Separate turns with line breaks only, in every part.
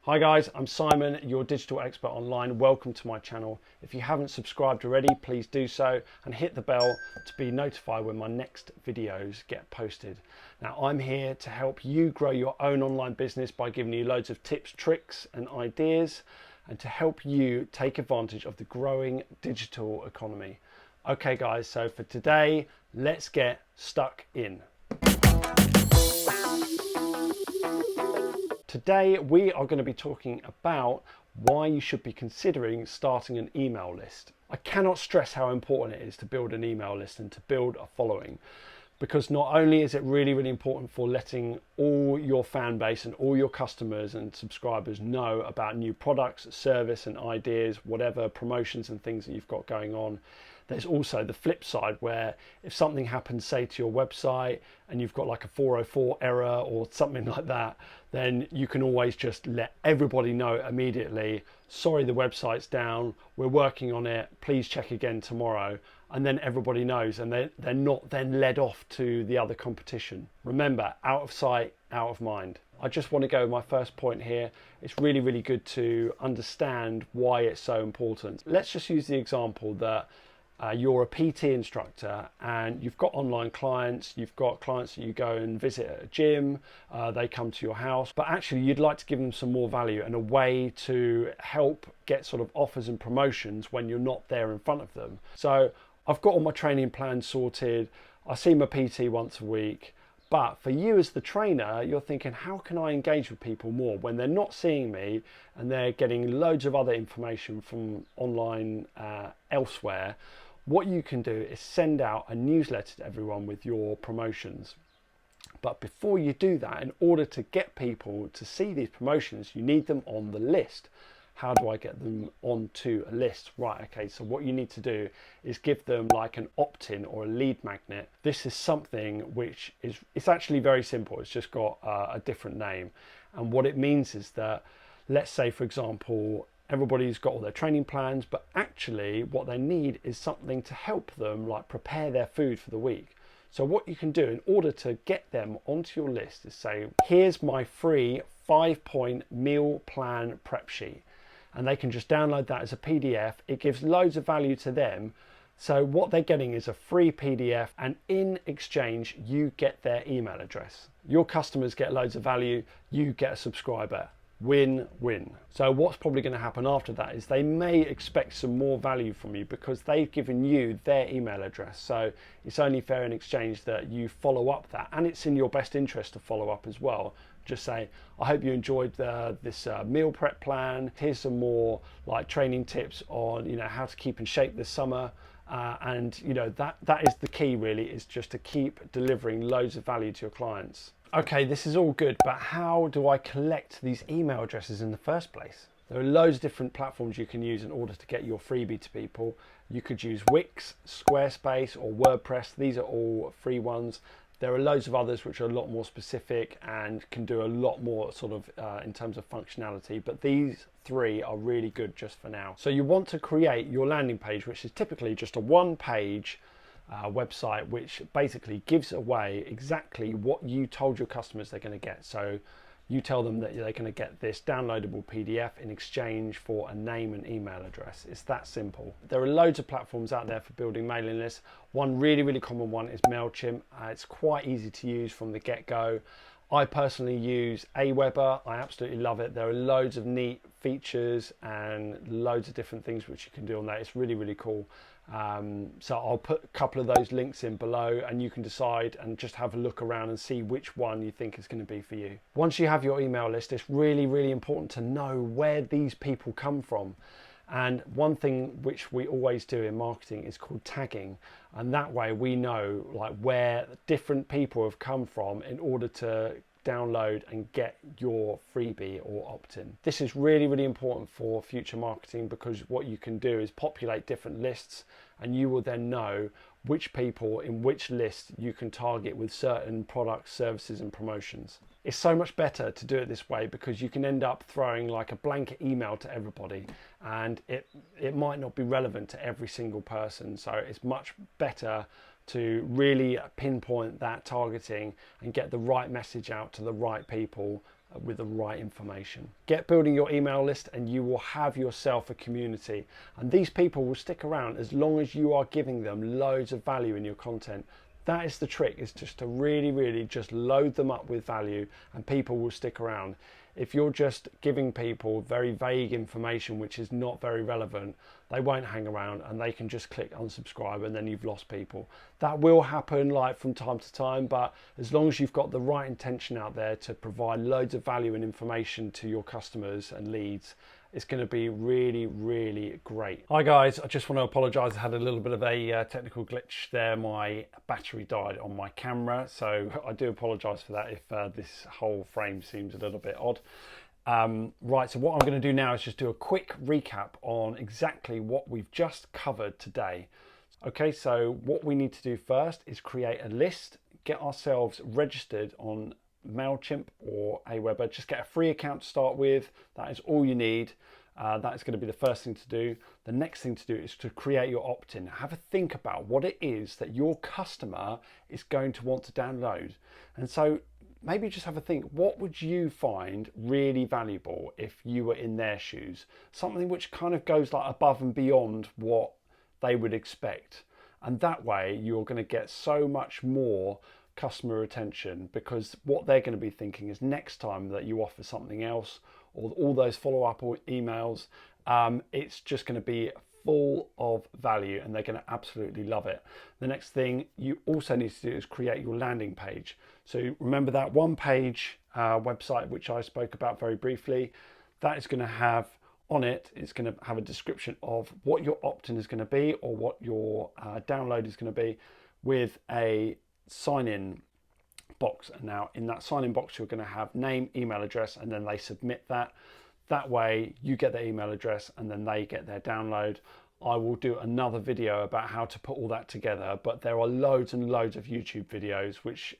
Hi guys, I'm Simon, your digital expert online. Welcome to my channel. If you haven't subscribed already, please do so and hit the bell to be notified when my next videos get posted. Now, I'm here to help you grow your own online business by giving you loads of tips, tricks and ideas, and to help you take advantage of the growing digital economy. Okay guys, so for today, let's get stuck in. Today we are going to be talking about why you should be considering starting an email list. I cannot stress how important it is to build an email list and to build a following, because not only is it really important for letting all your fan base and all your customers and subscribers know about new products, service and ideas, whatever promotions and things that you've got going on. There's also the flip side where if something happens, say to your website, and you've got like a 404 error or something like that, then you can always just let everybody know immediately, sorry, the website's down, we're working on it, please check again tomorrow. And then everybody knows, and they're not then led off to the other competition. Remember, out of sight, out of mind. I just want to go with my first point here. It's really good to understand why it's so important. Let's just use the example that you're a PT instructor and you've got online clients, you've got clients that you go and visit at a gym, they come to your house, but actually you'd like to give them some more value and a way to help get sort of offers and promotions when you're not there in front of them. So I've got all my training plans sorted, I see my PT once a week, but for you as the trainer, you're thinking, how can I engage with people more when they're not seeing me and they're getting loads of other information from online elsewhere? What you can do is send out a newsletter to everyone with your promotions. But before you do that, in order to get people to see these promotions, you need them on the list. How do I get them onto a list? Right, okay, so what you need to do is give them like an opt-in or a lead magnet. This is something which it's actually very simple. It's just got a different name. And what it means is that, let's say, for example, everybody's got all their training plans, but actually what they need is something to help them like prepare their food for the week. So what you can do in order to get them onto your list is say, here's my free 5-point meal plan prep sheet. And they can just download that as a PDF. It gives loads of value to them. So what they're getting is a free PDF, and in exchange, you get their email address. Your customers get loads of value, you get a subscriber. Win-win. So what's probably going to happen after that is they may expect some more value from you because they've given you their email address. So it's only fair in exchange that you follow up that, and it's in your best interest to follow up as well. Just say, I hope you enjoyed this meal prep plan. Here's some more like training tips on how to keep in shape this summer. And that is the key really, is just to keep delivering loads of value to your clients. Okay, this is all good, but how do I collect these email addresses in the first place? There are loads of different platforms you can use in order to get your freebie to people. You could use Wix, Squarespace or WordPress. These are all free ones. There are loads of others which are a lot more specific and can do a lot more sort of in terms of functionality, but these three are really good just for now. So you want to create your landing page, which is typically just a one-page website, which basically gives away exactly what you told your customers they're going to get. So you tell them that they're going to get this downloadable PDF in exchange for a name and email address. It's that simple. There are loads of platforms out there for building mailing lists. One really common one is MailChimp. It's quite easy to use from the get-go. I personally use Aweber. I absolutely love it. There are loads of neat features and loads of different things which you can do on that. It's really cool. So I'll put a couple of those links in below and you can decide and just have a look around and see which one you think is going to be for you. Once you have your email list, it's really important to know where these people come from. And one thing which we always do in marketing is called tagging, and that way we know like where different people have come from in order to download and get your freebie or opt-in. This is really important for future marketing, because what you can do is populate different lists and you will then know which people in which list you can target with certain products, services and promotions. It's so much better to do it this way because you can end up throwing like a blanket email to everybody and it might not be relevant to every single person. So it's much better to really pinpoint that targeting and get the right message out to the right people with the right information. Get building your email list and you will have yourself a community, and these people will stick around as long as you are giving them loads of value in your content. That is the trick, is just to really just load them up with value and people will stick around. If you're just giving people very vague information which is not very relevant, they won't hang around and they can just click unsubscribe and then you've lost people. That will happen like from time to time, but as long as you've got the right intention out there to provide loads of value and information to your customers and leads, it's going to be really great. Hi guys, I just want to apologise. I had a little bit of a technical glitch there. My battery died on my camera, so I do apologise for that if this whole frame seems a little bit odd. Right, so what I'm going to do now is just do a quick recap on exactly what we've just covered today. Okay, so what we need to do first is create a list, get ourselves registered on MailChimp or Aweber. Just get a free account to start with. That is all you need. That is going to be the first thing to do. The next thing to do is to create your opt-in. Have a think about what it is that your customer is going to want to download. And so maybe just have a think, what would you find really valuable if you were in their shoes? Something which kind of goes like above and beyond what they would expect. And that way you're going to get so much more customer retention, because what they're going to be thinking is next time that you offer something else or all those follow-up emails, it's just going to be full of value and they're going to absolutely love it. The next thing you also need to do is create your landing page. So remember that one page website which I spoke about very briefly, that is going to have on it, it's going to have a description of what your opt-in is going to be or what your download is going to be, with a sign-in box. And now in that sign-in box you're going to have name, email address, and then they submit that. That way you get their email address and then they get their download. I will do another video about how to put all that together, but there are loads and loads of YouTube videos which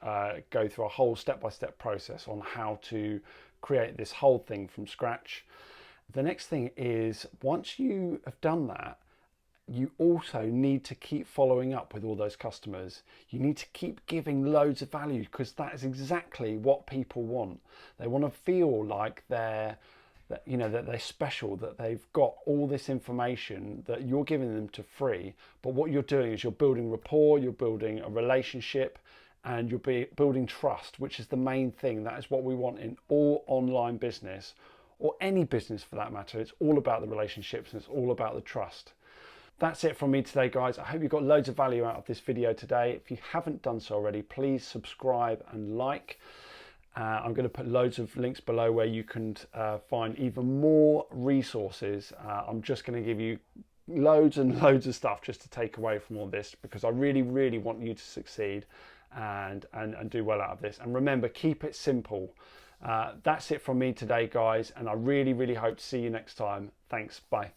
go through a whole step-by-step process on how to create this whole thing from scratch. The next thing is, once you have done that, you also need to keep following up with all those customers. You need to keep giving loads of value, because that is exactly what people want. They want to feel like that they're special, that they've got all this information that you're giving them to free. But what you're doing is you're building rapport, you're building a relationship, and you're building trust, which is the main thing. That is what we want in all online business, or any business for that matter. It's all about the relationships and it's all about the trust. That's it from me today, guys. I hope you got loads of value out of this video today. If you haven't done so already, please subscribe and like. I'm going to put loads of links below where you can find even more resources. I'm just going to give you loads and loads of stuff just to take away from all this, because I really want you to succeed and do well out of this. And remember, keep it simple. That's it from me today, guys, and I really hope to see you next time. Thanks. Bye.